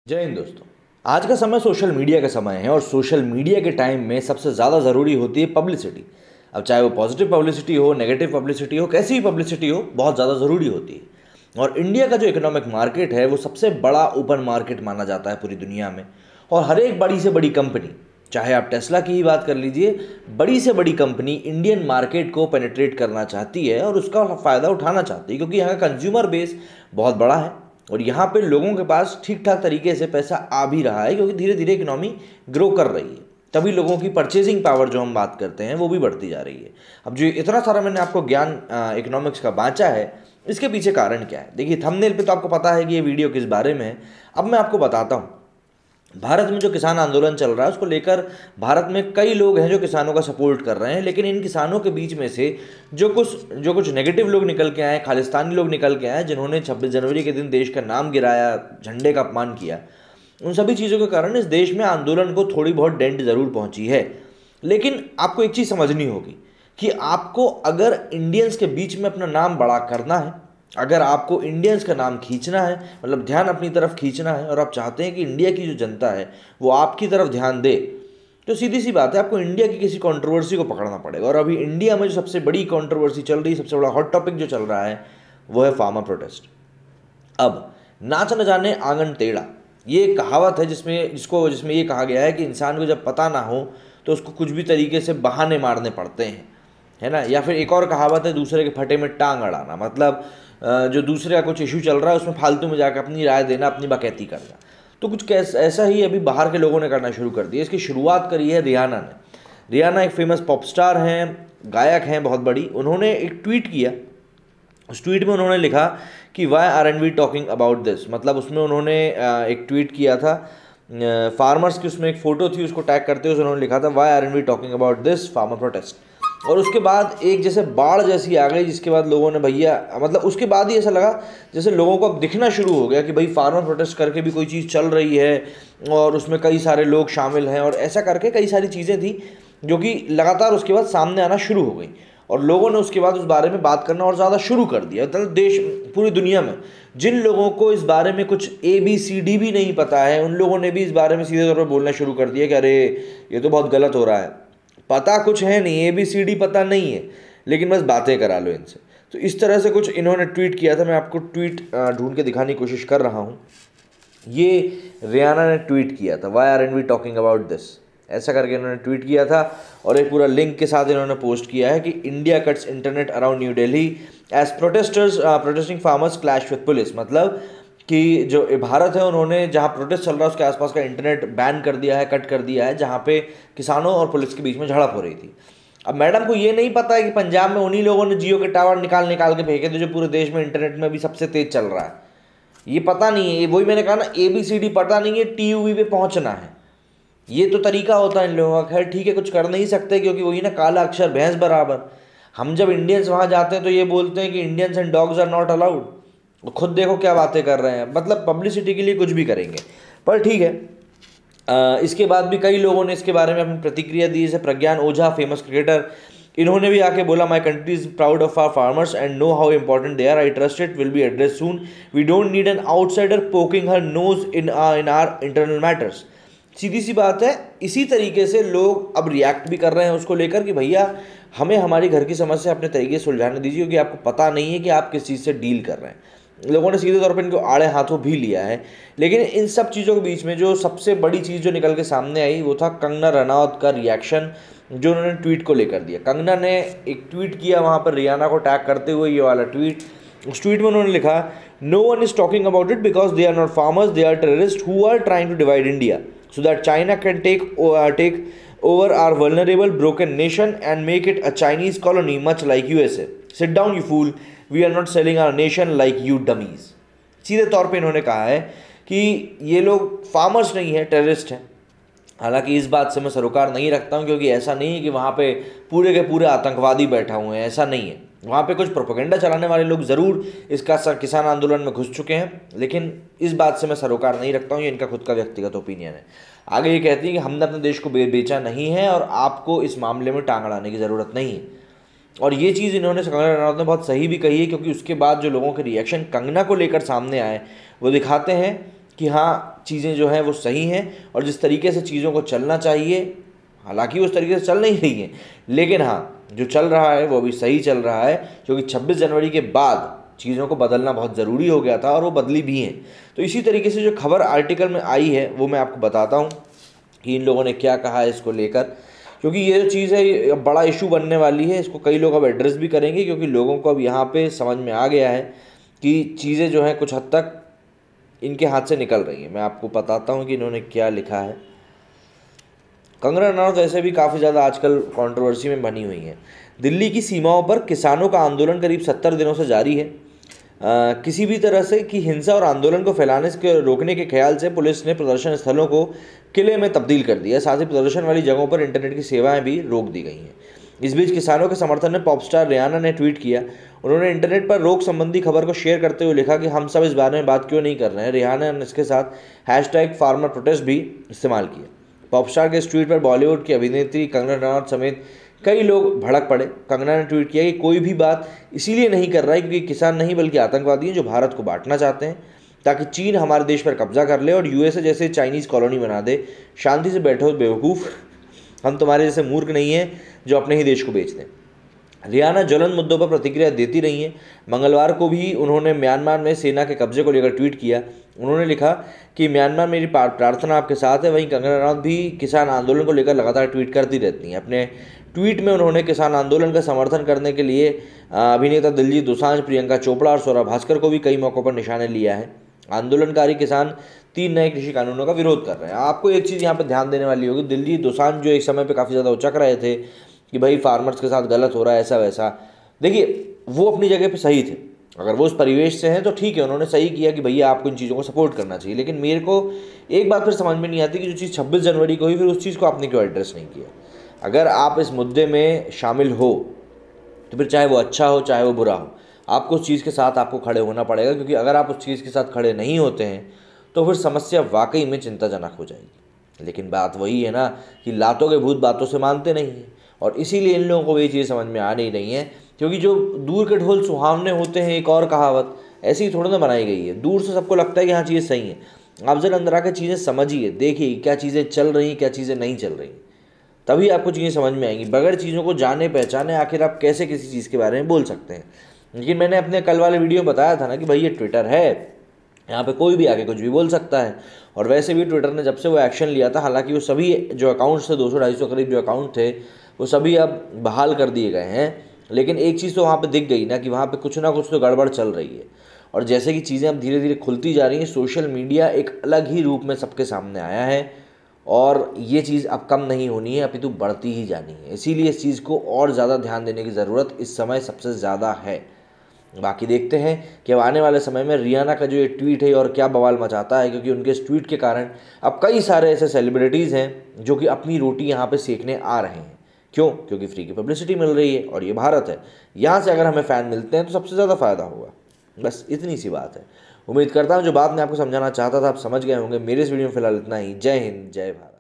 जय हिंद दोस्तों। आज का समय सोशल मीडिया का समय है और सोशल मीडिया के टाइम में सबसे ज़्यादा ज़रूरी होती है पब्लिसिटी। अब चाहे वो पॉजिटिव पब्लिसिटी हो, नेगेटिव पब्लिसिटी हो, कैसी भी पब्लिसिटी हो, बहुत ज़्यादा ज़रूरी होती है। और इंडिया का जो इकोनॉमिक मार्केट है वो सबसे बड़ा ओपन मार्केट माना जाता है पूरी दुनिया में। और हर एक बड़ी से बड़ी कंपनी, चाहे आप टेस्ला की ही बात कर लीजिए, बड़ी से बड़ी कंपनी इंडियन मार्केट को पेनिट्रेट करना चाहती है और उसका फ़ायदा उठाना चाहती है, क्योंकि यहाँ का कंज्यूमर बेस बहुत बड़ा है और यहाँ पे लोगों के पास ठीक ठाक तरीके से पैसा आ भी रहा है, क्योंकि धीरे धीरे इकोनॉमी ग्रो कर रही है। तभी लोगों की परचेजिंग पावर जो हम बात करते हैं वो भी बढ़ती जा रही है। अब जो इतना सारा मैंने आपको ज्ञान इकोनॉमिक्स का बांचा है, इसके पीछे कारण क्या है? देखिए, थंबनेल पे तो आपको पता है कि ये वीडियो किस बारे में है। अब मैं आपको बताता हूँ। भारत में जो किसान आंदोलन चल रहा है उसको लेकर भारत में कई लोग हैं जो किसानों का सपोर्ट कर रहे हैं, लेकिन इन किसानों के बीच में से जो कुछ नेगेटिव लोग निकल के आए, खालिस्तानी लोग निकल के आए, जिन्होंने 26 जनवरी के दिन देश का नाम गिराया, झंडे का अपमान किया, उन सभी चीज़ों के कारण इस देश में आंदोलन को थोड़ी बहुत डेंट ज़रूर पहुंची है। लेकिन आपको एक चीज़ समझनी होगी कि आपको अगर इंडियंस के बीच में अपना नाम बड़ा करना है, अगर आपको इंडियंस का नाम खींचना है, मतलब ध्यान अपनी तरफ खींचना है, और आप चाहते हैं कि इंडिया की जो जनता है वो आपकी तरफ ध्यान दे, तो सीधी सी बात है, आपको इंडिया की किसी कंट्रोवर्सी को पकड़ना पड़ेगा। और अभी इंडिया में जो सबसे बड़ी कंट्रोवर्सी चल रही है, सबसे बड़ा हॉट टॉपिक जो चल रहा है, वो है फार्मर प्रोटेस्ट। अब नाच न जाने आंगन टेढ़ा, ये एक कहावत है जिसमें ये कहा गया है कि इंसान को जब पता ना हो तो उसको कुछ भी तरीके से बहाने मारने पड़ते हैं, है ना। या फिर एक और कहावत है, दूसरे के फटे में टांग अड़ाना, मतलब जो दूसरे का कुछ इशू चल रहा है उसमें फालतू में जाकर अपनी राय देना, अपनी बकैती करना। तो कुछ ऐसा ही अभी बाहर के लोगों ने करना शुरू कर दिया। इसकी शुरुआत करी है रियाना ने। रियाना एक फेमस पॉप स्टार हैं, गायक हैं बहुत बड़ी। उन्होंने एक ट्वीट किया। उस ट्वीट में उन्होंने लिखा कि why aren't we talking about this, मतलब उसमें उन्होंने एक ट्वीट किया था फार्मर्स की, उसमें एक फ़ोटो थी, उसको टैग करते हुए उन्होंने लिखा था why aren't we talking about this farmer protest. और उसके बाद एक जैसे बाढ़ जैसी आ गई, जिसके बाद लोगों ने मतलब उसके बाद ही ऐसा लगा जैसे लोगों को अब दिखना शुरू हो गया कि भाई फार्मर प्रोटेस्ट करके भी कोई चीज़ चल रही है और उसमें कई सारे लोग शामिल हैं, और ऐसा करके कई सारी चीज़ें थी जो कि लगातार उसके बाद सामने आना शुरू हो गई। और लोगों ने उसके बाद उस बारे में बात करना और ज़्यादा शुरू कर दिया। मतलब देश, पूरी दुनिया में जिन लोगों को इस बारे में कुछ ABCD भी नहीं पता है, उन लोगों ने भी इस बारे में सीधे तौर पर बोलना शुरू कर दिया कि अरे ये तो बहुत गलत हो रहा है। पता कुछ है नहीं, ABCD पता नहीं है, लेकिन बस बातें करा लो इनसे। तो इस तरह से कुछ इन्होंने ट्वीट किया था। मैं आपको ट्वीट ढूंढ के दिखाने की कोशिश कर रहा हूँ। ये रियाना ने ट्वीट किया था, why aren't we talking about this, ऐसा करके इन्होंने ट्वीट किया था। और एक पूरा लिंक के साथ इन्होंने पोस्ट किया है कि India cuts internet around new Delhi as protesting farmers clash with police. मतलब कि जो भारत है, उन्होंने जहाँ प्रोटेस्ट चल रहा है उसके आसपास का इंटरनेट बैन कर दिया है, कट कर दिया है, जहाँ पे किसानों और पुलिस के बीच में झड़प हो रही थी। अब मैडम को ये नहीं पता है कि पंजाब में उन्हीं लोगों ने जियो के टावर निकाल निकाल के फेंके थे, जो पूरे देश में इंटरनेट में भी सबसे तेज चल रहा है। ये पता नहीं है, वही मैंने कहा ना, ABCD पता नहीं है, TUV पे पहुँचना है, ये तो तरीका होता है इन लोगों का। खैर ठीक है, कुछ कर नहीं सकते, क्योंकि वही ना, काला अक्षर भैंस बराबर। हम जब इंडियंस वहाँ जाते हैं तो ये बोलते हैं कि Indians and dogs are not allowed. खुद देखो क्या बातें कर रहे हैं, मतलब पब्लिसिटी के लिए कुछ भी करेंगे। पर ठीक है, इसके बाद भी कई लोगों ने इसके बारे में अपनी प्रतिक्रिया दी। जैसे प्रज्ञान ओझा, फेमस क्रिकेटर, इन्होंने भी आके बोला my country is proud of our farmers and know how important they are, I trust it will be address soon, we don't need an outsider poking her nose in our internal matters. सीधी सी बात है, इसी तरीके से लोग अब react भी कर रहे हैं उसको लेकर कि भैया हमें हमारी घर की समस्या अपने तरीके से सुलझाने दीजिए, क्योंकि आपको पता नहीं है कि आप किस चीज़ से डील कर रहे हैं। लोगों ने सीधे तौर पर इनको आड़े हाथों भी लिया है। लेकिन इन सब चीज़ों के बीच में जो सबसे बड़ी चीज़ जो निकल के सामने आई वो था कंगना रनौत का रिएक्शन, जो उन्होंने ट्वीट को लेकर दिया। कंगना ने एक ट्वीट किया वहाँ पर रियाना को टैग करते हुए, ये वाला ट्वीट। उस ट्वीट में उन्होंने लिखा, no one is talking about it because they are not farmers, they are terrorist who are trying to divide India so that China can take over our vulnerable broken nation and make it a Chinese colony much like USA. Sit down you fool, we are not selling our nation like you dummies. सीधे तौर पे इन्होंने कहा है कि ये लोग farmers नहीं है, टेररिस्ट हैं। हालांकि इस बात से मैं सरोकार नहीं रखता हूँ, क्योंकि ऐसा नहीं है कि वहाँ पे पूरे के पूरे आतंकवादी बैठा हुए हैं, ऐसा नहीं है। वहाँ पे कुछ प्रोपेगेंडा चलाने वाले लोग ज़रूर इसका किसान आंदोलन में घुस चुके हैं, लेकिन इस बात से मैं सरोकार नहीं रखता हूँ, ये इनका खुद का व्यक्तिगत ओपिनियन है। आगे ये कहती है कि हमने अपने देश को बेचा नहीं है और आपको इस मामले में टांग अड़ाने की ज़रूरत नहीं है। और ये चीज़ इन्होंने, कंगना रनौत ने बहुत सही भी कही है, क्योंकि उसके बाद जो लोगों के रिएक्शन कंगना को लेकर सामने आए वो दिखाते हैं कि हाँ चीज़ें जो हैं वो सही हैं और जिस तरीके से चीज़ों को चलना चाहिए, हालांकि उस तरीके से चल नहीं रही है, लेकिन हाँ जो चल रहा है वो भी सही चल रहा है, क्योंकि 26 जनवरी के बाद चीज़ों को बदलना बहुत ज़रूरी हो गया था और वो बदली भी हैं। तो इसी तरीके से जो खबर आर्टिकल में आई है वो मैं आपको बताता हूँ कि इन लोगों ने क्या कहा है इसको लेकर, क्योंकि ये जो चीज़ है ये बड़ा इशू बनने वाली है। इसको कई लोग अब एड्रेस भी करेंगे, क्योंकि लोगों को अब यहाँ पे समझ में आ गया है कि चीज़ें जो हैं कुछ हद तक इनके हाथ से निकल रही हैं। मैं आपको बताता हूँ कि इन्होंने क्या लिखा है। कंगना रनौत वैसे भी काफ़ी ज़्यादा आजकल कंट्रोवर्सी में बनी हुई हैं। दिल्ली की सीमाओं पर किसानों का आंदोलन करीब 70 दिनों से जारी है। किसी भी तरह से की हिंसा और आंदोलन को फैलाने से रोकने के ख्याल से पुलिस ने प्रदर्शन स्थलों को किले में तब्दील कर दिया। साथ ही प्रदर्शन वाली जगहों पर इंटरनेट की सेवाएं भी रोक दी गई हैं। इस बीच किसानों के समर्थन में पॉप स्टार रियाना ने ट्वीट किया। उन्होंने इंटरनेट पर रोक संबंधी खबर को शेयर करते हुए लिखा कि हम सब इस बारे में बात क्यों नहीं कर रहे हैं। रियाना ने इसके साथ #फार्मर प्रोटेस्ट भी इस्तेमाल किया। पॉप स्टार के इस ट्वीट पर बॉलीवुड की अभिनेत्री कंगना रनौत समेत कई लोग भड़क पड़े। कंगना ने ट्वीट किया कि कोई भी बात इसीलिए नहीं कर रहा है क्योंकि किसान नहीं बल्कि आतंकवादी हैं जो भारत को बांटना चाहते हैं ताकि चीन हमारे देश पर कब्जा कर ले और यूएसए जैसे चाइनीज़ कॉलोनी बना दे। शांति से बैठो बेवकूफ़, हम तुम्हारे जैसे मूर्ख नहीं हैं जो अपने ही देश को बेच दें। रियाना ज्वलन मुद्दों पर प्रतिक्रिया देती रही हैं। मंगलवार को भी उन्होंने म्यांमार में सेना के कब्जे को लेकर ट्वीट किया। उन्होंने लिखा कि म्यांमार मेरी प्रार्थना आपके साथ है। वहीं कंगना रनौत भी किसान आंदोलन को लेकर लगातार ट्वीट करती रहती हैं। अपने ट्वीट में उन्होंने किसान आंदोलन का समर्थन करने के लिए अभिनेता दिलजीत दोसांझ, प्रियंका चोपड़ा और सौरभ भास्कर को भी कई मौक़ों पर निशाने लिया है। आंदोलनकारी किसान 3 नए कृषि कानूनों का विरोध कर रहे हैं। आपको एक चीज़ यहाँ पर ध्यान देने वाली होगी, दिलजीत दोसांझ जो एक समय पर काफ़ी ज़्यादा उचक रहे थे कि भाई फार्मर्स के साथ गलत हो रहा है ऐसा वैसा, देखिए वो अपनी जगह पे सही थे। अगर वो उस परिवेश से हैं तो ठीक है, उन्होंने सही किया कि भैया आपको इन चीज़ों को सपोर्ट करना चाहिए। लेकिन मेरे को एक बात फिर समझ में नहीं आती कि जो चीज़ 26 जनवरी को हुई फिर उस चीज़ को आपने क्यों एड्रेस नहीं किया। अगर आप इस मुद्दे में शामिल हो तो फिर चाहे वो अच्छा हो चाहे वो बुरा हो, आपको उस चीज़ के साथ आपको खड़े होना पड़ेगा, क्योंकि अगर आप उस चीज़ के साथ खड़े नहीं होते हैं तो फिर समस्या वाकई में चिंताजनक हो जाएगी। लेकिन बात वही है ना कि लातों के भूत बातों से मानते नहीं हैं, और इसीलिए इन लोगों को ये चीज़ समझ में आ नहीं रही है। क्योंकि जो दूर के ढोल सुहावने होते हैं, एक और कहावत ऐसी ही थोड़ी ना बनाई गई है। दूर से सबको लगता है कि हाँ चीज़ें सही हैं, आप जरा अंदर आकर चीज़ें समझिए, देखिए क्या चीज़ें चल रही क्या चीज़ें नहीं चल रही, तभी आपको चीज़ें समझ में आएंगी। बगैर चीज़ों को जाने पहचाने आखिर आप कैसे किसी चीज़ के बारे में बोल सकते हैं। लेकिन मैंने अपने कल वाले वीडियो में बताया था ना कि भाई ये ट्विटर है, यहाँ पे कोई भी आके कुछ भी बोल सकता है। और वैसे भी ट्विटर ने जब से वो एक्शन लिया था, हालांकि वो सभी जो अकाउंट्स थे 200-250 करीब जो अकाउंट थे वो सभी अब बहाल कर दिए गए हैं, लेकिन एक चीज़ तो वहाँ पे दिख गई ना कि वहाँ पे कुछ ना कुछ तो गड़बड़ चल रही है। और जैसे कि चीज़ें अब धीरे धीरे खुलती जा रही हैं, सोशल मीडिया एक अलग ही रूप में सबके सामने आया है और ये चीज़ अब कम नहीं होनी है, अपितु बढ़ती ही जानी है। इसीलिए इस चीज़ को और ज़्यादा ध्यान देने की ज़रूरत इस समय सबसे ज़्यादा है। बाकी देखते हैं कि अब आने वाले समय में रियाना का जो ये ट्वीट है और क्या बवाल मचाता है, क्योंकि उनके इस ट्वीट के कारण अब कई सारे ऐसे सेलिब्रिटीज़ हैं जो कि अपनी रोटी यहाँ पे सेकने आ रहे हैं। क्यों? क्योंकि फ्री की पब्लिसिटी मिल रही है और ये भारत है, यहाँ से अगर हमें फ़ैन मिलते हैं तो सबसे ज़्यादा फ़ायदा होगा। बस इतनी सी बात है। उम्मीद करता हूँ जो बात मैं आपको समझाना चाहता था आप समझ गए होंगे। मेरे इस वीडियो में फिलहाल इतना ही। जय हिंद, जय भारत।